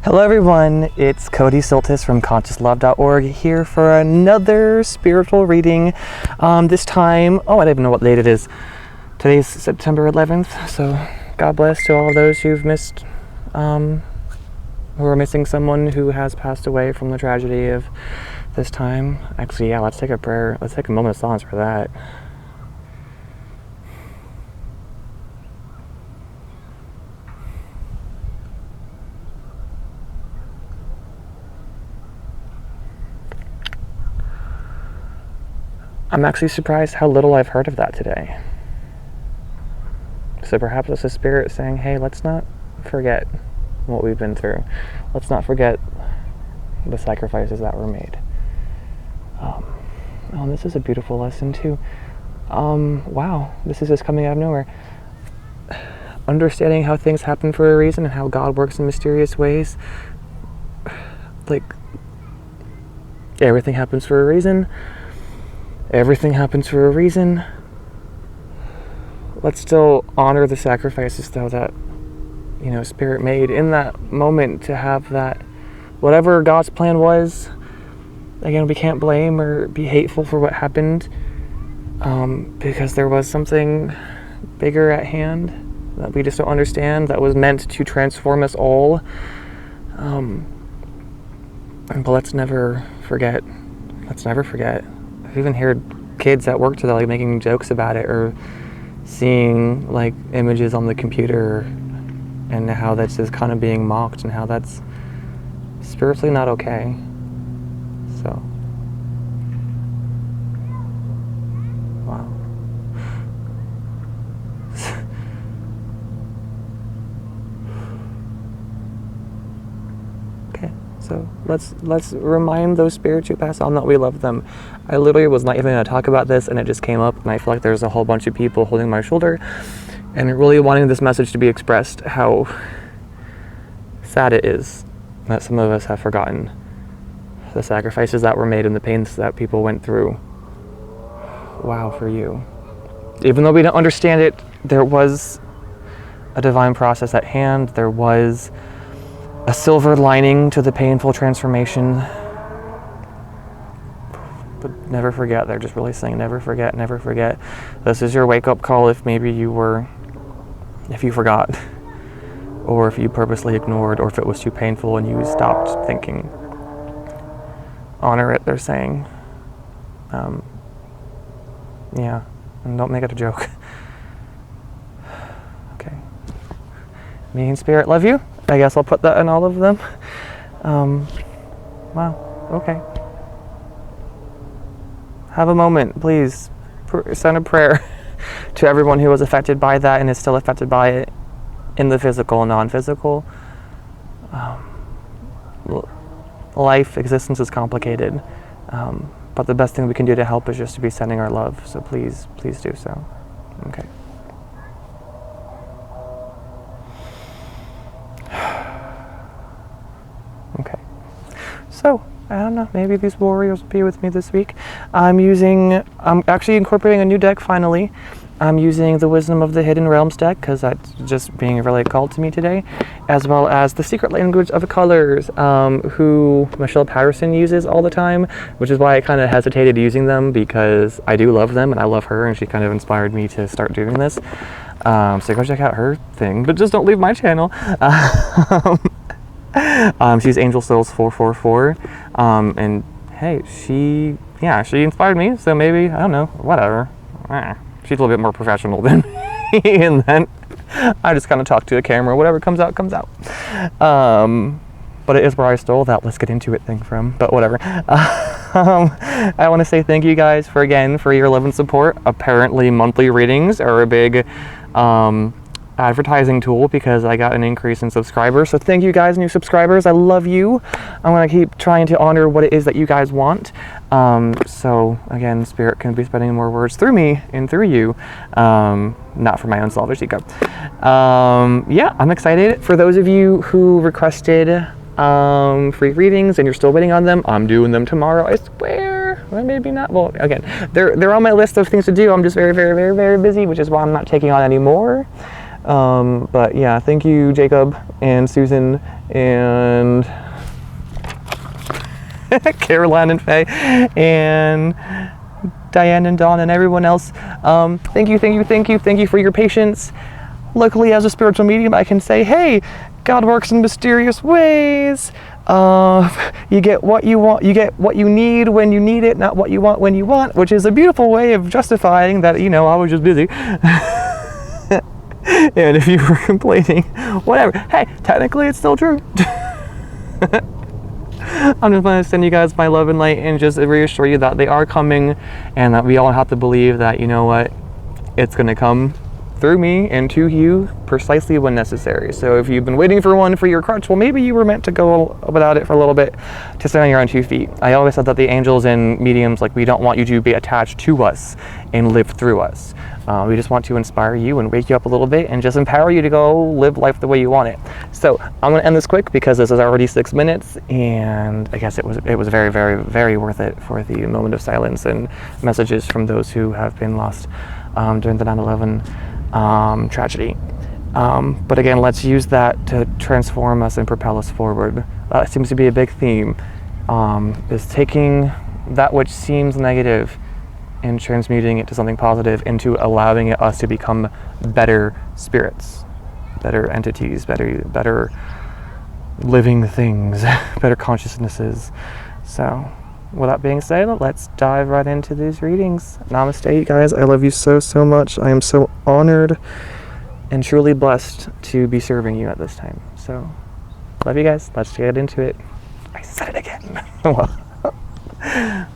Hello everyone, it's Cody Siltis from ConsciousLove.org here for another spiritual reading. This time, I don't even know what date it is. Today's September 11th, so God bless to all of those who've missed, who are missing someone who has passed away from the tragedy of this time. Actually, yeah, let's take a prayer. Let's take a moment of silence for that. I'm actually surprised how little I've heard of that today. So perhaps it's a spirit saying, hey, let's not forget what we've been through. Let's not forget the sacrifices that were made. This is a beautiful lesson too. Wow, this is just coming out of nowhere. Understanding how things happen for a reason and how God works in mysterious ways. Like, everything happens for a reason. Everything happens for a reason. Let's still honor the sacrifices, though, that, Spirit made in that moment to have that, whatever God's plan was. Again, we can't blame or be hateful for what happened, because there was something bigger at hand that we just don't understand, that was meant to transform us all. But let's never forget. Let's never forget. I've even heard kids at work today making jokes about it, or seeing images on the computer, and how that's just kind of being mocked, and how that's spiritually not okay. So, wow. Okay, so let's remind those spirits who pass on that we love them. I literally was not even going to talk about this, and it just came up, and I feel like there's a whole bunch of people holding my shoulder and really wanting this message to be expressed, how sad it is that some of us have forgotten the sacrifices that were made and the pains that people went through. Wow, for you. Even though we don't understand it, there was a divine process at hand. There was a silver lining to the painful transformation. But never forget. They're just really saying, never forget, never forget. This is your wake-up call if you forgot, or if you purposely ignored, or if it was too painful and you stopped thinking. Honor it, they're saying. Yeah, and don't make it a joke. Okay. Me and Spirit love you. I guess I'll put that in all of them. Wow, okay. Have a moment, please. Send a prayer to everyone who was affected by that and is still affected by it in the physical and non-physical. Life, existence is complicated. But the best thing we can do to help is just to be sending our love. So please do so. Okay. Okay. So, I don't know, maybe these warriors will be with me this week. I'm actually incorporating a new deck finally. I'm using the Wisdom of the Hidden Realms deck, because that's just being really called to me today, as well as the Secret Language of Colors, who Michelle Patterson uses all the time, which is why I kind of hesitated using them, because I do love them, and I love her, and she kind of inspired me to start doing this. So go check out her thing, but just don't leave my channel. She's Angel Souls 444, and hey, she inspired me, so maybe, I don't know, whatever. She's a little bit more professional than me, and then I just kind of talk to a camera. Whatever comes out, comes out. But it is where I stole that "let's get into it" thing from, but whatever. I want to say thank you guys for your love and support. Apparently monthly readings are a big advertising tool, because I got an increase in subscribers. So thank you guys, new subscribers. I love you. I'm going to keep trying to honor what it is that you guys want. So again, Spirit can be spreading more words through me and through you, not for my own selfish ego. Yeah, I'm excited. For those of you who requested free readings and you're still waiting on them, I'm doing them tomorrow, I swear. Well, maybe not. Well, again, they're on my list of things to do. I'm just very, very, very, very busy, which is why I'm not taking on any more. But yeah, thank you, Jacob and Susan and Caroline and Faye, and Diane and Dawn, and everyone else. Thank you for your patience. Luckily, as a spiritual medium, I can say, hey, God works in mysterious ways. You get what you want, you get what you need when you need it, not what you want when you want, which is a beautiful way of justifying that, you know, I was just busy. And if you were complaining, whatever, hey, technically it's still true. I'm just going to send you guys my love and light and just reassure you that they are coming, and that we all have to believe that, you know what, it's going to come through me and to you precisely when necessary. So if you've been waiting for one for your crutch, well, maybe you were meant to go without it for a little bit to stand on your own 2 feet. I always said that the angels and mediums, like, we don't want you to be attached to us and live through us. We just want to inspire you and wake you up a little bit and just empower you to go live life the way you want it. So I'm going to end this quick because this is already 6 minutes, and I guess it was very, very, very worth it for the moment of silence and messages from those who have been lost during the 9/11 tragedy. But again, let's use that to transform us and propel us forward. That seems to be a big theme, is taking that which seems negative and transmuting it to something positive, into allowing us to become better spirits, better entities, better living things, better consciousnesses. So with that being said, let's dive right into these readings. Namaste, you guys. I love you so, so much. I am so honored and truly blessed to be serving you at this time. So love you guys. Let's get into it. I said it again.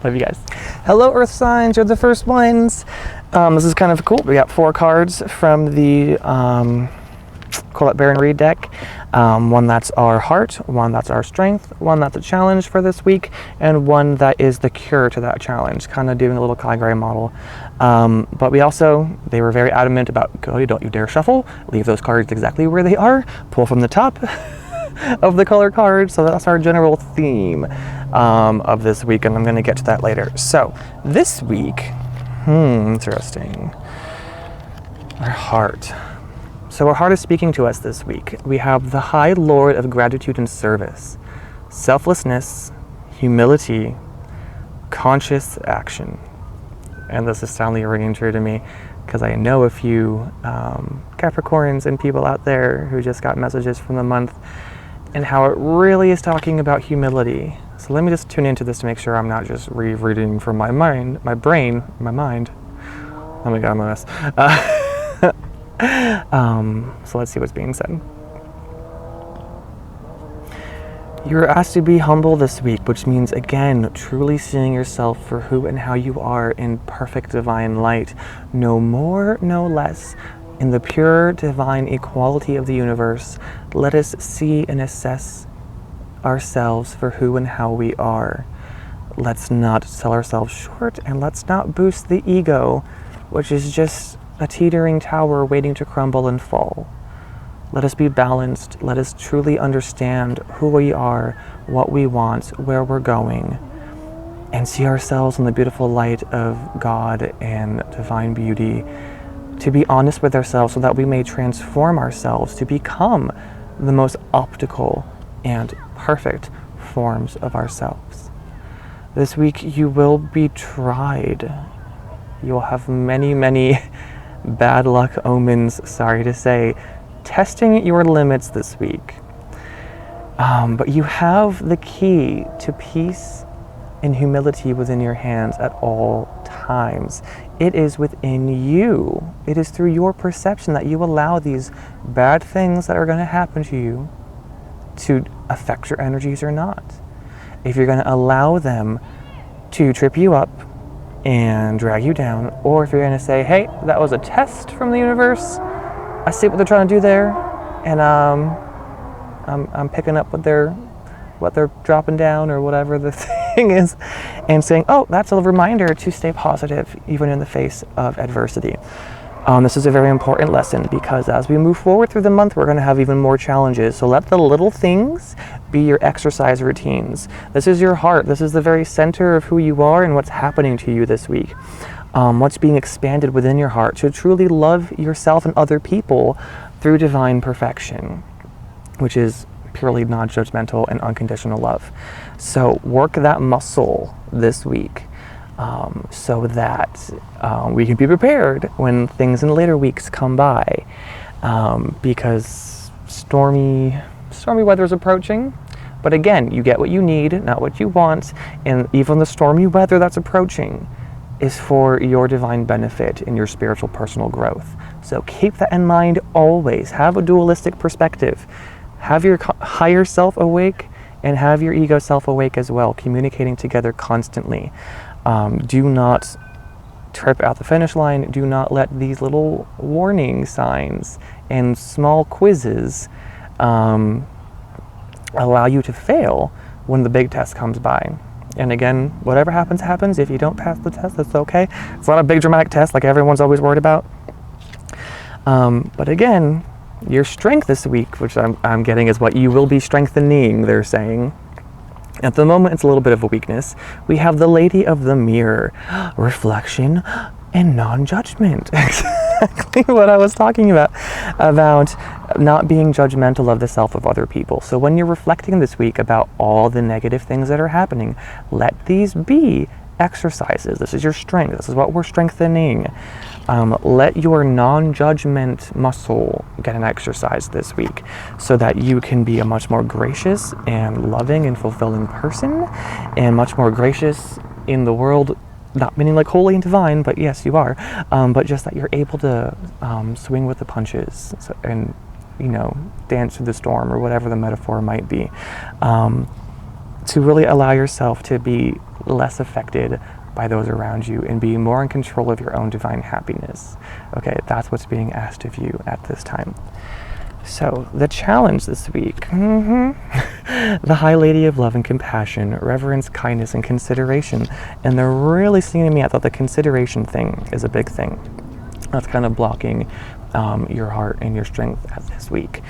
Love you guys. Hello, Earth signs. You're the first ones. This is kind of cool. We got 4 cards from the Colette Baron Reed deck. One that's our heart, one that's our strength, one that's a challenge for this week, and one that is the cure to that challenge, kind of doing a little Kai Gray model. But they were very adamant about, go, don't you dare shuffle, leave those cards exactly where they are, pull from the top of the color card. So that's our general theme of this week, and I'm going to get to that later. So this week, interesting. Our heart. So our heart is speaking to us this week. We have the High Lord of Gratitude and Service, selflessness, humility, conscious action. And this is soundly ringing true to me because I know a few Capricorns and people out there who just got messages from the month, and how it really is talking about humility. So let me just tune into this to make sure I'm not just rereading from my mind. Oh my God, I'm a mess. So let's see what's being said. You're asked to be humble this week, which means, again, truly seeing yourself for who and how you are in perfect divine light. No more, no less. In the pure divine equality of the universe, let us see and assess ourselves for who and how we are. Let's not sell ourselves short, and let's not boost the ego, which is just a teetering tower waiting to crumble and fall. Let us be balanced. Let us truly understand who we are, what we want, where we're going, and see ourselves in the beautiful light of God and divine beauty. To be honest with ourselves so that we may transform ourselves to become the most optical and perfect forms of ourselves. This week you will be tried. You will have many, many bad luck omens, sorry to say, testing your limits this week. But you have the key to peace and humility within your hands at all times. It is within you. It is through your perception that you allow these bad things that are going to happen to you to affect your energies or not. If you're going to allow them to trip you up and drag you down, or if you're going to say, hey, that was a test from the universe, I see what they're trying to do there, and I'm picking up what they're dropping down or whatever the thing is, and saying, oh, that's a reminder to stay positive even in the face of adversity. This is a very important lesson because as we move forward through the month, we're going to have even more challenges. So let the little things be your exercise routines. This is your heart. This is the very center of who you are and what's happening to you this week. What's being expanded within your heart to truly love yourself and other people through divine perfection, which is purely non-judgmental and unconditional love. So work that muscle this week, so that we can be prepared when things in later weeks come by, because stormy weather is approaching. But again, you get what you need, not what you want, and even the stormy weather that's approaching is for your divine benefit in your spiritual personal growth. So keep that in mind always. Have a dualistic perspective. Have your higher self awake and have your ego self awake as well, communicating together constantly. Do not trip out the finish line. Do not let these little warning signs and small quizzes allow you to fail when the big test comes by. And again, whatever happens, happens. If you don't pass the test, that's okay. It's not a big dramatic test like everyone's always worried about. But again, your strength this week, which I'm getting, is what you will be strengthening, they're saying. At the moment, it's a little bit of a weakness. We have the Lady of the Mirror, reflection and non-judgment. Exactly what I was talking about not being judgmental of the self of other people. So when you're reflecting this week about all the negative things that are happening, let these be exercises. This is your strength. This is what we're strengthening. Let your non-judgment muscle get an exercise this week so that you can be a much more gracious and loving and fulfilling person, and much more gracious in the world. Not meaning like holy and divine, but yes, you are. But just that you're able to swing with the punches, and dance through the storm, or whatever the metaphor might be, to really allow yourself to be less affected by those around you and be more in control of your own divine happiness. Okay, that's what's being asked of you at this time. So, the challenge this week, the High Lady of Love and Compassion, Reverence, Kindness, and Consideration. And they're really singing to me. I thought the consideration thing is a big thing. That's kind of blocking your heart and your strength at this week.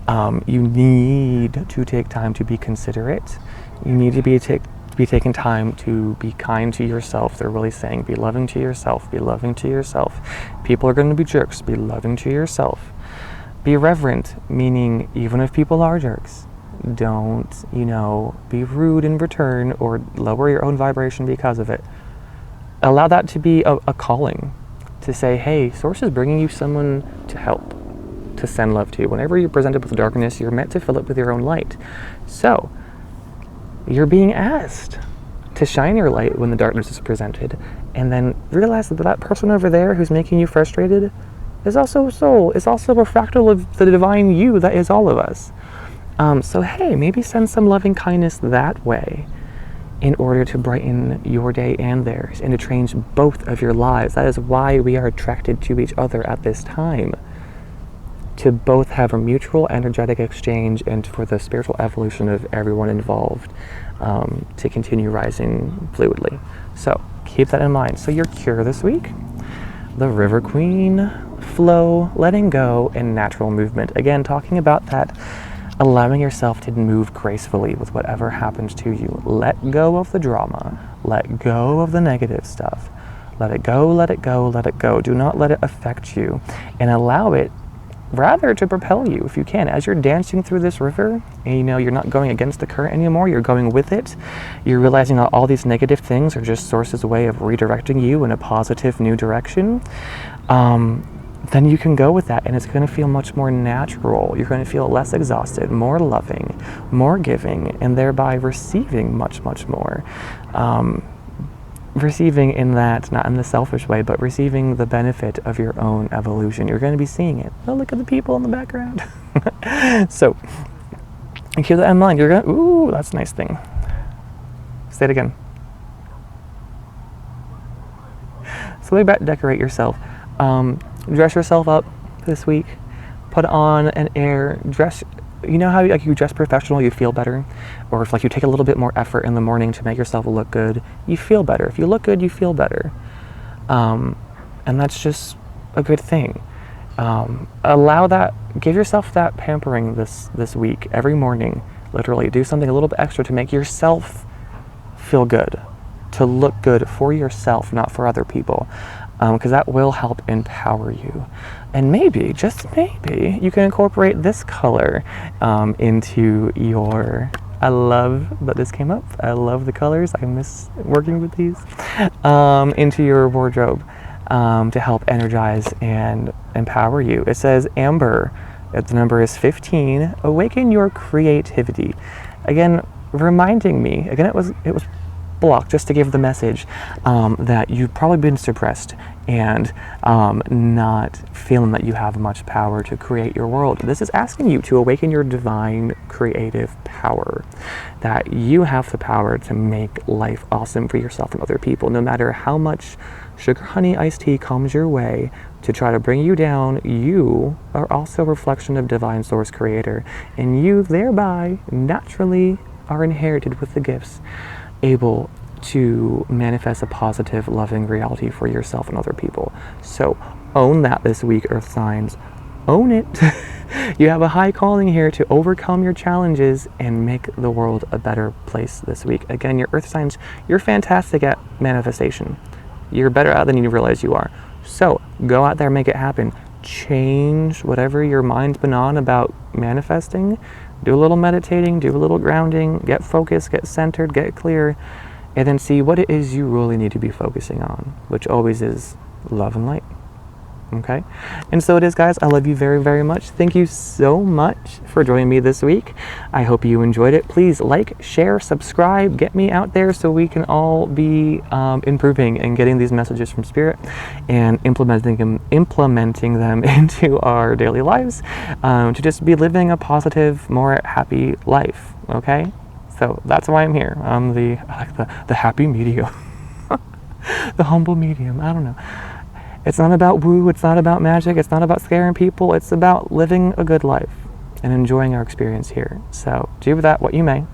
You need to take time to be considerate. You need to be taking time to be kind to yourself. They're really saying, be loving to yourself, be loving to yourself. People are going to be jerks, be loving to yourself. Be reverent, meaning even if people are jerks, don't, be rude in return or lower your own vibration because of it. Allow that to be a calling, to say, hey, Source is bringing you someone to help, to send love to. Whenever you're presented with darkness, you're meant to fill it with your own light. So, you're being asked to shine your light when the darkness is presented, and then realize that person over there who's making you frustrated is also a soul, is also a fractal of the divine you that is all of us. So hey, maybe send some loving kindness that way in order to brighten your day and theirs, and to change both of your lives. That is why we are attracted to each other at this time, to both have a mutual energetic exchange and for the spiritual evolution of everyone involved to continue rising fluidly. So keep that in mind. So your cure this week, the River Queen, flow, letting go, and natural movement. Again, talking about that, allowing yourself to move gracefully with whatever happens to you. Let go of the drama. Let go of the negative stuff. Let it go, let it go, let it go. Do not let it affect you, and allow it rather to propel you if you can. As you're dancing through this river, and you're not going against the current anymore, you're going with it. You're realizing that all these negative things are just Source's way of redirecting you in a positive new direction. Then you can go with that, and it's going to feel much more natural. You're going to feel less exhausted, more loving, more giving, and thereby receiving much, much more. Receiving in that, not in the selfish way, but receiving the benefit of your own evolution. You're going to be seeing it. Oh, look at the people in the background. So, keep that in mind. You're going to, ooh, that's a nice thing. Say it again. So lay back, decorate yourself. Dress yourself up this week. Put on an air. Dress. You know how you dress professional, you feel better? Or if you take a little bit more effort in the morning to make yourself look good, you feel better. If you look good, you feel better. And that's just a good thing. Allow that, give yourself that pampering this week, every morning. Literally, do something a little bit extra to make yourself feel good, to look good for yourself, not for other people. because that will help empower you. And maybe, just maybe, you can incorporate this color into your, I love that this came up. I love the colors. I miss working with these. Into your wardrobe to help energize and empower you. It says amber. The number is 15. Awaken your creativity. Again, reminding me. Again, it was blocked just to give the message that you've probably been suppressed and not feeling that you have much power to create your world. This is asking you to awaken your divine creative power, that you have the power to make life awesome for yourself and other people, no matter how much sugar, honey, iced tea comes your way to try to bring you down. You are also a reflection of divine source creator, and you thereby naturally are inherited with the gifts, able to manifest a positive, loving reality for yourself and other people. So own that this week, Earth signs. Own it. You have a high calling here to overcome your challenges and make the world a better place this week. Again, your Earth signs, you're fantastic at manifestation. You're better at it than you realize you are. So go out there, make it happen. Change whatever your mind's been on about manifesting. Do a little meditating, do a little grounding, get focused, get centered, get clear, and then see what it is you really need to be focusing on, which always is love and light. Okay? And so it is, guys. I love you very, very much. Thank you so much for joining me this week. I hope you enjoyed it. Please like, share, subscribe, get me out there so we can all be improving and getting these messages from Spirit and implementing them into our daily lives to just be living a positive, more happy life. Okay? So that's why I'm here. I'm the happy medium. The humble medium. I don't know. It's not about woo, it's not about magic, it's not about scaring people, it's about living a good life and enjoying our experience here. So do with that what you may.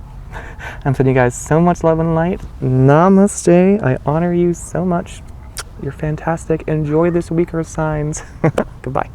I'm sending you guys so much love and light. Namaste. I honor you so much. You're fantastic. Enjoy this week, Earth signs. Goodbye.